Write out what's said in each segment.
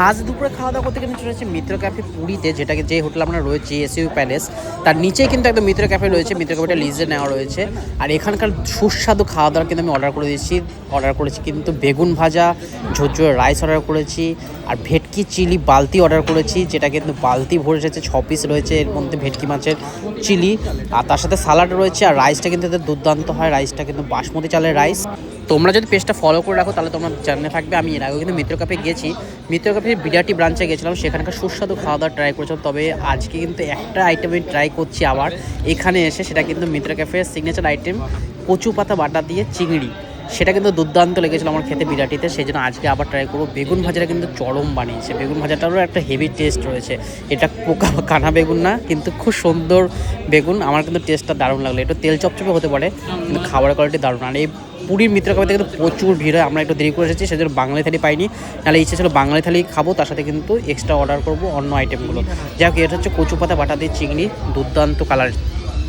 আজ দুপুরে খাওয়া দাওয়া করতে কিন্তু চলে যাচ্ছে মিত্র ক্যাফে পুরীতে, যেটাকে যে হোটেল আমরা রয়েছে এসইউ প্যালেস, তার নিচেই কিন্তু একদম মিত্র ক্যাফে রয়েছে। মিত্র ক্যাফেটা লিজে নেওয়া রয়েছে। আর এখানকার সুস্বাদু খাওয়া দাওয়ার কিন্তু আমি অর্ডার করে দিয়েছি। অর্ডার করেছি কিন্তু বেগুন ভাজা, ঝোরঝোরে রাইস অর্ডার করেছি, আর ভেটকি চিলি বালতি অর্ডার করেছি, যেটা কিন্তু বালতি ভরে এসেছে। 6 পিস রয়েছে এর মধ্যে ভেটকি মাছের চিলি, আর তার সাথে সালাড রয়েছে। আর রাইসটা কিন্তু এদের দুর্দান্ত হয়, রাইসটা কিন্তু বাসমতি চালের রাইস। তোমরা যদি পেজটা ফলো করে রাখো তাহলে তোমরা জানে থাকবে। আমি এর আগেও কিন্তু মিত্র ক্যাফে গেছি, মিত্র ক্যাফের বিরাটি ব্রাঞ্চে গেছিলাম, সেখানকার সুস্বাদু খাওয়া দাওয়া ট্রাই করেছিলাম। তবে আজকে কিন্তু একটা আইটেম আমি ট্রাই করছি আবার এখানে এসে, সেটা কিন্তু মিত্র ক্যাফের সিগনেচার আইটেম কচু পাতা বাটা দিয়ে চিংড়ি। সেটা কিন্তু দুর্দান্ত লেগেছিলো আমার খেতে বিরাটিতে, সেই জন্য আজকে আবার ট্রাই করবো। বেগুন ভাজাটা কিন্তু চরম বানিয়েছে, বেগুন ভাজাটারও একটা হেভি টেস্ট রয়েছে। এটা পোকা কানা বেগুন না, কিন্তু খুব সুন্দর বেগুন। আমার কিন্তু টেস্টটা দারুণ লাগলো। একটু তেল চপচপে হতে পারে, কিন্তু খাবারের কোয়ালিটি দারুণ। আর এই পুরীর মিত্র ক্যাফেতে কিন্তু প্রচুর ভিড় হয়। আমরা একটু দেরি করে এসেছি, সেজন্য বাঙালি থালি পাইনি, নাহলে ইচ্ছে ছিল বাঙালি থালি খাবো, তার সাথে কিন্তু এক্সট্রা অর্ডার করবো অন্য আইটেমগুলো। যাই হোক, এটা হচ্ছে কচু পাতা বাটা দিয়ে চিংড়ি, দুর্দান্ত কালার।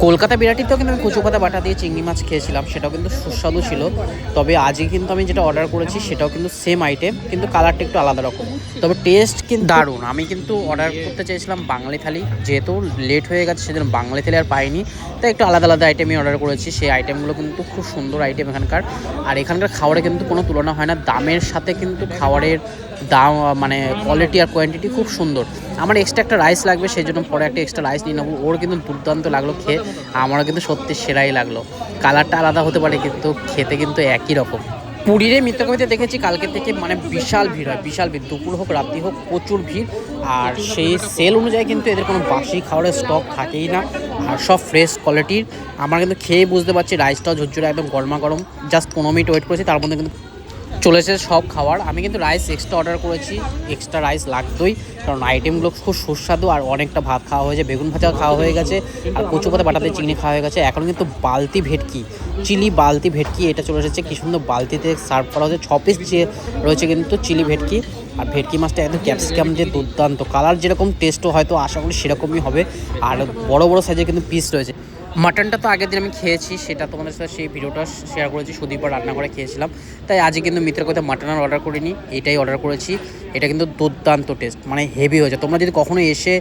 কলকাতা বিরাটিতেও কিন্তু আমি কচু পাতা বাটা দিয়ে চিংড়ি মাছ খেয়েছিলাম, সেটাও কিন্তু সুস্বাদু ছিল। তবে আজকে কিন্তু আমি যেটা অর্ডার করেছি সেটাও কিন্তু সেম আইটেম, কিন্তু কালারটা একটু আলাদা রকম, তবে টেস্ট কিন্তু দারুণ। আমি কিন্তু অর্ডার করতে চেয়েছিলাম বাঙালি থালি, যেহেতু লেট হয়ে গেছে সেজন্য বাঙালি থালি আর পাইনি, তাই একটু আলাদা আলাদা আইটেমই অর্ডার করেছি। সেই আইটেমগুলো কিন্তু খুব সুন্দর আইটেম এখানকার। আর এখানকার খাবারে কিন্তু কোনো তুলনা হয় না, দামের সাথে কিন্তু খাবারের দাম মানে কোয়ালিটি আর কোয়ান্টিটি খুব সুন্দর। আমার এক্সট্রা একটা রাইস লাগবে, সেই জন্য পরে একটা এক্সট্রা রাইস নিয়ে নেবো। ওর কিন্তু দুর্দান্ত লাগলো খেয়ে, আমারও কিন্তু সত্যি সেরাই লাগলো। কালারটা আলাদা হতে পারে কিন্তু খেতে কিন্তু একই রকম। পুরীর মিত্র ক্যাফেতে দেখেছি কালকে থেকে মানে বিশাল ভিড় হয়, বিশাল ভিড়, দুপুর হোক রাত্রি হোক প্রচুর ভিড়। আর সেই সেল অনুযায়ী কিন্তু এদের কোনো বাসি খাবারের স্টক থাকেই না, আর সব ফ্রেশ কোয়ালিটির। আমরা কিন্তু খেয়ে বুঝতে পারছি রাইসটাও ঝরঝরে একদম গরমা গরম। জাস্ট 15 মিনিট ওয়েট করেছি, তার মধ্যে কিন্তু চলে এসেছে সব খাবার। আমি কিন্তু রাইস এক্সট্রা অর্ডার করেছি, এক্সট্রা রাইস লাগতোই, কারণ আইটেমগুলো খুব সুস্বাদু। আর অনেকটা ভাত খাওয়া হয়েছে, বেগুন ভাজা খাওয়া হয়ে গেছে, আর কচু পাতা বাটাতে চিংড়ি খাওয়া হয়ে গেছে। এখন কিন্তু বালতি ভেটকি চিলি, বালতি ভেটকি এটা চলে এসেছে। কি সুন্দর বালতিতে সার্ভ করা হচ্ছে। 6 পিস যে রয়েছে কিন্তু চিলি ভেটকি, আর ভেটকি মাছটা একদম ক্যাপসিকাম যে দুর্দান্ত কালার, যেরকম টেস্টও হয়তো আশা করি সেরকমই হবে। আর বড় বড় সাইজের কিন্তু পিস রয়েছে। মাটনটা তো আগের দিন আমি খেয়েছি, সেটা তোমাদের সাথে সেই ভিডিওটা শেয়ার করেছি, সুদীপর রান্না করে খেয়েছিলাম। তাই আজকে কিন্তু মিত্র ক্যাফেতে মাটন আর অর্ডার করিনি, এটাই অর্ডার করেছি। এটা কিন্তু দুর্দান্ত টেস্ট, মানে হেভি হয়েছে। তোমরা যদি কখনো এসে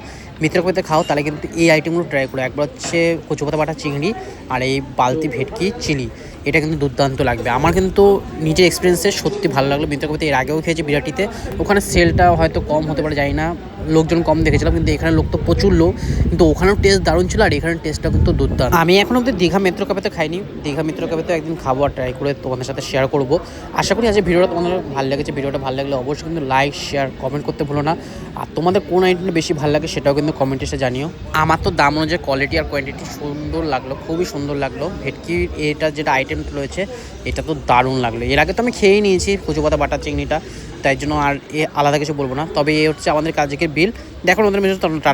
মিত্র ক্যাফেতে খাও তাহলে কিন্তু এই আইটেমগুলো ট্রাই করো। একবার হচ্ছে কচু পাতা বাটা চিংড়ি, আর এই বালতি ভেটকি চিলি, এটা কিন্তু দুর্দান্ত লাগবে। আমার কিন্তু নিজের এক্সপিরিয়েন্সে সত্যি ভালো লাগলো। মিত্র ক্যাফেতে এর আগেও খেয়েছি বিরাটিতে, ওখানে সেলটা হয়তো কম হতে পারে, জানি না, লোকজন কম দেখেছিলাম, কিন্তু এখানে লোক তো প্রচুর লোক, কিন্তু ওখানেও টেস্ট দারুণ ছিল। আর এখানের টেস্টটা কিন্তু দুর্দান্ত। আমি এখন অব্দি দীঘা মিত্র ক্যাফেতে খাইনি, দীঘা মিত্র ক্যাফেতে একদিন খাবো আর ট্রাই করে তোমাদের সাথে শেয়ার করবো। আশা করি আজকে ভিডিওটা তোমাদের ভালো লেগেছে। ভিডিওটা ভালো লাগলে অবশ্যই কিন্তু লাইক শেয়ার কমেন্ট করতে ভুলো না। আর তোমাদের কোন আইটেমটা বেশি ভালো লাগে সেটাও কিন্তু কমেন্টে এসে জানিও। আমার তো দাম অনুযায়ী কোয়ালিটি আর কোয়ান্টিটি সুন্দর লাগলো, খুবই সুন্দর লাগলো। ভেটকির এটা যেটা আইটেমটা রয়েছে এটা তো দারুণ লাগলো। এর আগে তো আমি খেয়েই নিয়েছি কচু পাতা বাটা চিংড়িটা, তাই জন্য আর আলাদা কিছু বলবো না। তবে এ হচ্ছে আমাদের কাজের বিল। দেখো ওদের মেঝে